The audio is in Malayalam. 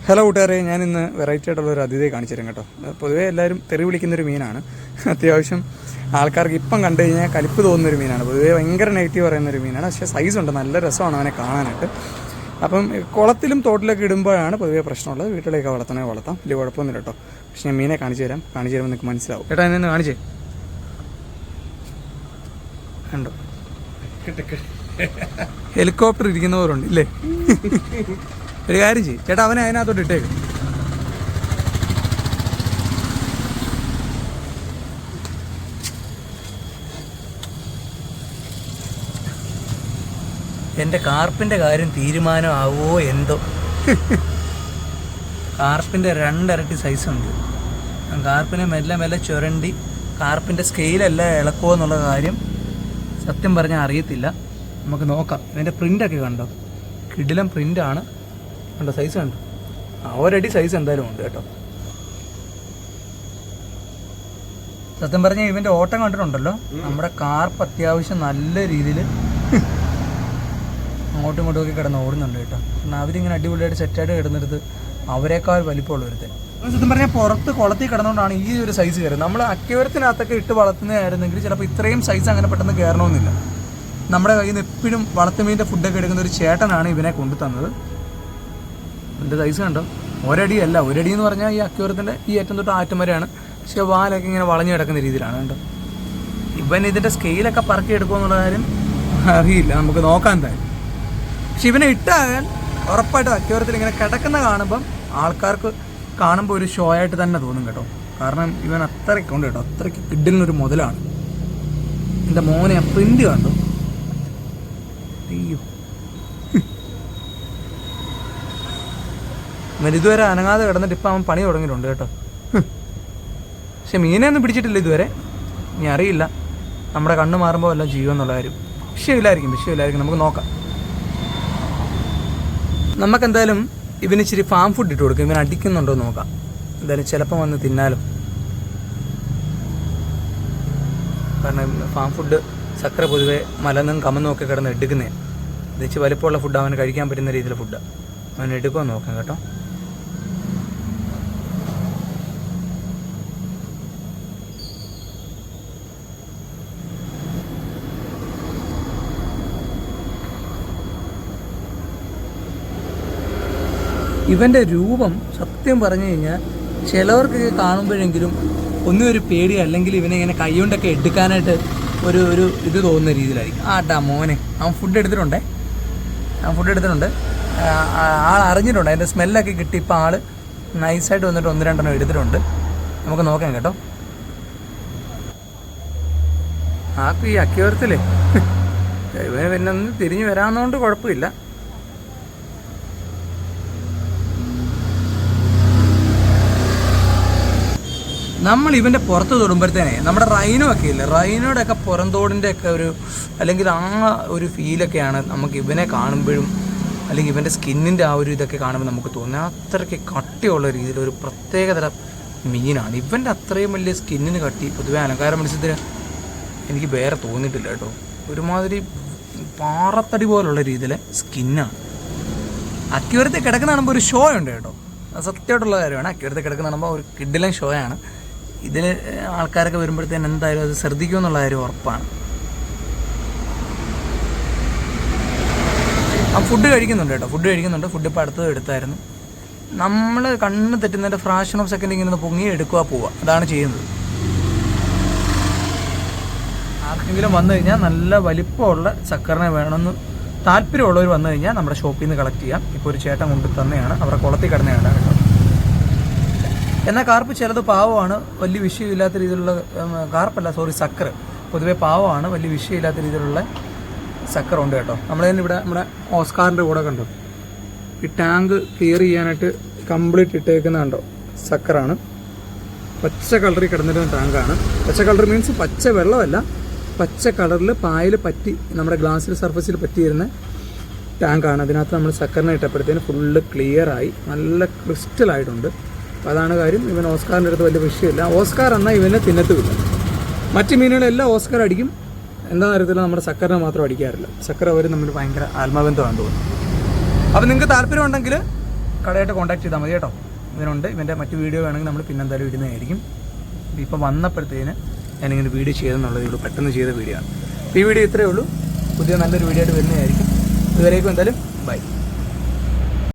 ഹലോ കൂട്ടുകാരെ, ഞാനിന്ന് വെറൈറ്റി ആയിട്ടുള്ളൊരു അതിഥിയെ കാണിച്ചു തരാം കേട്ടോ. പൊതുവേ എല്ലാവരും തെറി വിളിക്കുന്നൊരു മീനാണ്. അത്യാവശ്യം ആൾക്കാർക്ക് ഇപ്പം കണ്ടു കഴിഞ്ഞാൽ കലിപ്പ് തോന്നുന്നൊരു മീനാണ്. പൊതുവേ ഭയങ്കര നെഗറ്റീവ് പറയുന്നൊരു മീനാണ്. പക്ഷേ സൈസുണ്ട്, നല്ല രസമാണ് അവനെ കാണാനായിട്ട്. അപ്പം കുളത്തിലും തോട്ടിലൊക്കെ ഇടുമ്പോഴാണ് പൊതുവേ പ്രശ്നമുള്ളത്. വീട്ടിലേക്ക് വളർത്തണേ വളർത്താം, വലിയ കുഴപ്പമൊന്നുമില്ല കേട്ടോ. പക്ഷേ ഞാൻ മീനെ കാണിച്ചു തരുമ്പോൾ നിങ്ങൾക്ക് മനസ്സിലാവും. ചേട്ടാ എന്നെ കാണിച്ചേ, കണ്ടോ ഹെലികോപ്റ്റർ ഇരിക്കുന്നവരുണ്ട് ഇല്ലേ? ഒരു കാര്യം ചെയ്യും ചേട്ടാ, അവനെ അതിനകത്തോട്ട് ഇട്ടേക്ക്. എൻ്റെ കാർപ്പിൻ്റെ കാര്യം തീരുമാനമാവോ എന്തോ. കാർപ്പിൻ്റെ 2 ഇരട്ടി സൈസുണ്ട്. കാർപ്പിനെ മെല്ലെ മെല്ലെ ചുരണ്ടി കാർപ്പിൻ്റെ സ്കെയിലല്ല ഇളക്കുമോ എന്നുള്ള കാര്യം സത്യം പറഞ്ഞാൽ അറിയത്തില്ല. നമുക്ക് നോക്കാം. ഇതിൻ്റെ പ്രിൻ്റൊക്കെ കണ്ടോ, കിടിലം പ്രിൻ്റാണ്. കണ്ടോ സൈസ് കണ്ടോ, 1 അടി സൈസ് എന്തായാലും ഉണ്ട് കേട്ടോ. സത്യം പറഞ്ഞാൽ ഇവൻ്റെ ഓട്ടം കണ്ടിട്ടുണ്ടല്ലോ, നമ്മുടെ കാർപ്പ് അത്യാവശ്യം നല്ല രീതിയിൽ അങ്ങോട്ടും ഇങ്ങോട്ടും ഒക്കെ കിടന്ന് ഓടുന്നുണ്ട് കേട്ടോ. കാരണം അവരിങ്ങനെ അടിപൊളിയായിട്ട് സെറ്റായിട്ട് കിടന്നെടുത്ത് അവരെക്കാൾ വലിപ്പമുള്ള ഒരുത്തൻ. സത്യം പറഞ്ഞാൽ പുറത്ത് കുളത്തിൽ കിടന്നുകൊണ്ടാണ് ഈ ഒരു സൈസ് കയറുന്നത്. നമ്മൾ അക്വേറിയത്തിനകത്തൊക്കെ ഇട്ട് വളർത്തുന്നതായിരുന്നെങ്കിൽ ചിലപ്പോൾ ഇത്രയും സൈസ് അങ്ങനെ പെട്ടെന്ന് കയറണമെന്നില്ല. നമ്മുടെ കയ്യിൽ നിന്ന് എപ്പോഴും വളർത്തുമീൻ്റെ ഫുഡൊക്കെ എടുക്കുന്ന ഒരു ചേട്ടനാണ് ഇവനെ കൊണ്ടു തന്നത്. ഇതിൻ്റെ സൈസ് കണ്ടോ, 1 അടിയല്ല. 1 അടി എന്ന് പറഞ്ഞാൽ ഈ അക്വേറിയത്തിൻ്റെ ഈ ഏറ്റവും തൊട്ട് ആറ്റം വരെയാണ്. പക്ഷേ വാലൊക്കെ ഇങ്ങനെ വളഞ്ഞു കിടക്കുന്ന രീതിയിലാണ് കണ്ടോ. ഇവൻ ഇതിൻ്റെ സ്കെയിലൊക്കെ പറക്കി എടുക്കുമെന്നുള്ള കാര്യം അറിയില്ല, നമുക്ക് നോക്കാൻ തരും. പക്ഷെ ഇവനെ ഇട്ടാൽ ഉറപ്പായിട്ടും അക്വേറിയത്തിൽ ഇങ്ങനെ കിടക്കുന്ന കാണുമ്പം ആൾക്കാർക്ക് കാണുമ്പോൾ ഒരു ഷോ ആയിട്ട് തന്നെ തോന്നും കേട്ടോ. കാരണം ഇവൻ അത്രയ്ക്കുണ്ട് കേട്ടോ, അത്രയ്ക്ക് കിഡിലിനൊരു മുതലാണ്. എൻ്റെ മോനെ ആ പ്രിൻ്റ് കണ്ടോ, അയ്യോ. അവൻ ഇതുവരെ അനങ്ങാതെ കിടന്നിട്ട് ഇപ്പം അവൻ പണി തുടങ്ങിയിട്ടുണ്ട് കേട്ടോ. പക്ഷെ മീനെ ഒന്നും പിടിച്ചിട്ടില്ല ഇതുവരെ. ഇനി അറിയില്ല, നമ്മുടെ കണ്ണ് മാറുമ്പോൾ എല്ലാം ചെയ്യുമെന്നുള്ള കാര്യം. വിഷയമില്ലായിരിക്കും, നമുക്ക് നോക്കാം. നമുക്കെന്തായാലും ഇവന് ഇച്ചിരി ഫാം ഫുഡ് ഇട്ട് കൊടുക്കും. ഇവൻ അടിക്കുന്നുണ്ടോ നോക്കാം. എന്തായാലും ചിലപ്പം വന്ന് തിന്നാലും. കാരണം ഫാം ഫുഡ് സക്കര പൊതുവെ മലന്നും കമന്നും ഒക്കെ കിടന്ന് എടുക്കുന്നതാണ്. ഇത് വെച്ച് വലിപ്പമുള്ള ഫുഡ് അവന് കഴിക്കാൻ പറ്റുന്ന രീതിയിലുള്ള ഫുഡ് അവൻ എടുക്കുമെന്ന് നോക്കാം കേട്ടോ. ഇവൻ്റെ രൂപം സത്യം പറഞ്ഞു കഴിഞ്ഞാൽ ചിലവർക്കൊക്കെ കാണുമ്പോഴെങ്കിലും ഒന്നും ഒരു പേടി, അല്ലെങ്കിൽ ഇവനെ ഇങ്ങനെ കൈ കൊണ്ടൊക്കെ എടുക്കാനായിട്ട് ഒരു ഇത് തോന്നുന്ന രീതിയിലായിരിക്കും. ആട്ടാ മോനെ, അവൻ ഫുഡ് എടുത്തിട്ടുണ്ട്. ആൾ അറിഞ്ഞിട്ടുണ്ട്, അതിൻ്റെ സ്മെല്ലൊക്കെ കിട്ടി. ഇപ്പോൾ ആൾ നൈസായിട്ട് വന്നിട്ട് 1-2 എണ്ണം എടുത്തിട്ടുണ്ട്. നമുക്ക് നോക്കാം കേട്ടോ. ആക്കും ഈ അക്വേറിയത്തിലേ ഇവന് പിന്നെ ഒന്ന് തിരിഞ്ഞ് വരാവുന്നതുകൊണ്ട് കുഴപ്പമില്ല. നമ്മൾ ഇവൻ്റെ പുറത്ത് തൊടുമ്പോഴത്തേനെ നമ്മുടെ റൈനോ ഒക്കെ ഇല്ലേ, റൈനോയുടെ ഒക്കെ പുറന്തോടിൻ്റെ ഒക്കെ ഒരു, അല്ലെങ്കിൽ ആ ഒരു ഫീലൊക്കെയാണ് നമുക്ക് ഇവനെ കാണുമ്പോഴും, അല്ലെങ്കിൽ ഇവൻ്റെ സ്കിന്നിൻ്റെ ആ ഒരു ഇതൊക്കെ കാണുമ്പോൾ നമുക്ക് തോന്നുന്നത്. അത്രയ്ക്ക് കട്ടിയുള്ള രീതിയിൽ ഒരു പ്രത്യേകതരം മീനാണ്. ഇവൻ്റെ അത്രയും വലിയ സ്കിന്നിന് കട്ടി പൊതുവെ അലങ്കാര മത്സ്യത്തിന് എനിക്ക് വേറെ തോന്നിയിട്ടില്ല കേട്ടോ. ഒരുമാതിരി പാറത്തടി പോലുള്ള രീതിയിലെ സ്കിന്നാണ്. അക്വേറിയത്തിൽ കിടക്കുന്ന കാണുമ്പോൾ ഒരു ഷോ ഉണ്ട് കേട്ടോ, സത്യമായിട്ടുള്ള കാര്യമാണ്. അക്വേറിയത്തിൽ കിടക്കുന്ന കാണുമ്പോൾ ഒരു കിഡിലൻ ഷോ ആണ്. ഇതിൽ ആൾക്കാരൊക്കെ വരുമ്പോഴത്തേന് എന്തായാലും അത് ശ്രദ്ധിക്കുമെന്നുള്ള കാര്യം ഉറപ്പാണ്. ആ ഫുഡ് കഴിക്കുന്നുണ്ട് കേട്ടോ, ഫുഡ് ഇപ്പോൾ അടുത്തത് എടുത്തായിരുന്നു. നമ്മൾ കണ്ണ് തെറ്റുന്നതിൻ്റെ ഫ്രാക്ഷൻ ഓഫ് സെക്കൻഡ് ഇങ്ങനെ പൊങ്ങി എടുക്കുക പോവുക, അതാണ് ചെയ്യുന്നത്. ആർക്കെങ്കിലും വന്നു കഴിഞ്ഞാൽ നല്ല വലിപ്പമുള്ള ചക്കറിനെ വേണമെന്ന് താല്പര്യമുള്ളവർ വന്നു കഴിഞ്ഞാൽ നമ്മുടെ ഷോപ്പിൽ നിന്ന് കളക്ട് ചെയ്യാം. ഇപ്പോൾ ഒരു ചേട്ടൻ കൊണ്ട് തന്നെയാണ്, അവരുടെ കുളത്തിൽ കിടന്നതാണ് കേട്ടോ. എന്നാൽ കാർപ്പ് ചിലത് പാവമാണ്, വലിയ വിഷയമില്ലാത്ത രീതിയിലുള്ള സക്കർ പൊതുവേ പാവമാണ്, വലിയ വിഷയമില്ലാത്ത രീതിയിലുള്ള സക്കറുണ്ട് കേട്ടോ. ഇവിടെ നമ്മുടെ ഓസ്കാറിൻ്റെ കൂടെ കണ്ടോ, ഈ ടാങ്ക് ക്ലിയർ ചെയ്യാനായിട്ട് കംപ്ലീറ്റ് ഇട്ടേക്കുന്ന കണ്ടോ സക്കറാണ്. പച്ച കളറിൽ കിടന്നിരുന്ന ടാങ്കാണ്. പച്ച കളർ മീൻസ് പച്ച വെള്ളമല്ല, പച്ച കളറിൽ പായൽ പറ്റി നമ്മുടെ ഗ്ലാസ്സിൽ സർഫസിൽ പറ്റിയിരുന്ന ടാങ്കാണ്. അതിനകത്ത് നമ്മൾ സക്കറിനെ ഇട്ടപ്പോഴത്തേന് ഫുള്ള് ക്ലിയറായി, നല്ല ക്രിസ്റ്റലായിട്ടുണ്ട്. അപ്പോൾ അതാണ് കാര്യം. ഇവൻ ഓസ്കാറിൻ്റെ അടുത്ത് വലിയ വിഷയമില്ല. ഓസ്കാർ എന്നാൽ ഇവനെ തിന്നത്തുമില്ല. മറ്റ് മീനുകളെല്ലാം ഓസ്കാർ അടിക്കും, എന്താ കാര്യത്തില്ല നമ്മുടെ സക്കറിനെ മാത്രം അടിക്കാറില്ല. സക്കർ അവർ നമ്മൾ ഭയങ്കര ആത്മബന്ധമാണ് തോന്നുന്നു. അപ്പോൾ നിങ്ങൾക്ക് താല്പര്യമുണ്ടെങ്കിൽ കടയായിട്ട് കോൺടാക്ട് ചെയ്താൽ മതി കേട്ടോ. ഇവനുണ്ട്, ഇവൻ്റെ മറ്റു വീഡിയോ വേണമെങ്കിൽ നമ്മൾ പിന്നെ എന്തായാലും ഇടുന്നതായിരിക്കും. ഇപ്പം വന്നപ്പോഴത്തേന് ഞാനിങ്ങനെ വീഡിയോ ചെയ്തെന്നുള്ളതേ ഉള്ളൂ, പെട്ടെന്ന് ചെയ്ത വീഡിയോ ആണ്. ഈ വീഡിയോ ഇത്രയേ ഉള്ളൂ. പുതിയ നല്ലൊരു വീഡിയോ ആയിട്ട് വരുന്നതായിരിക്കും. ഇതുവരേക്കും എന്തായാലും ബൈ.